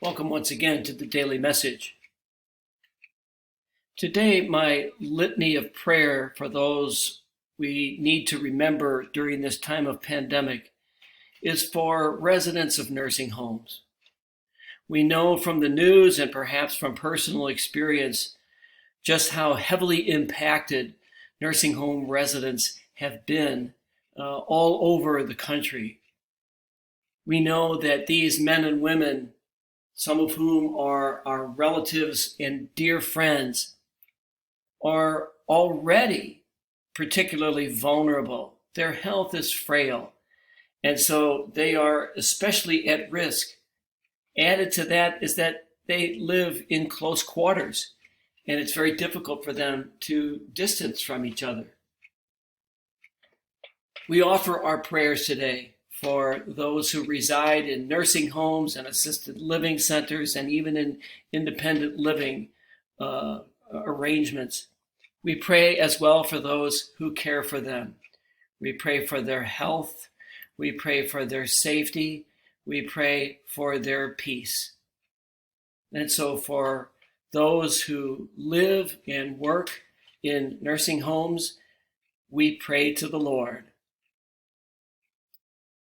Welcome once again to the Daily Message. Today, my litany of prayer for those we need to remember during this time of pandemic is for residents of nursing homes. We know from the news and perhaps from personal experience just how heavily impacted nursing home residents have been all over the country. We know that these men and women, some of whom are our relatives and dear friends, are already particularly vulnerable. Their health is frail, and so they are especially at risk. Added to that is that they live in close quarters, and it's very difficult for them to distance from each other. We offer our prayers today for those who reside in nursing homes and assisted living centers and even in independent living arrangements. We pray as well for those who care for them. We pray for their health. We pray for their safety. We pray for their peace. And so for those who live and work in nursing homes, we pray to the Lord.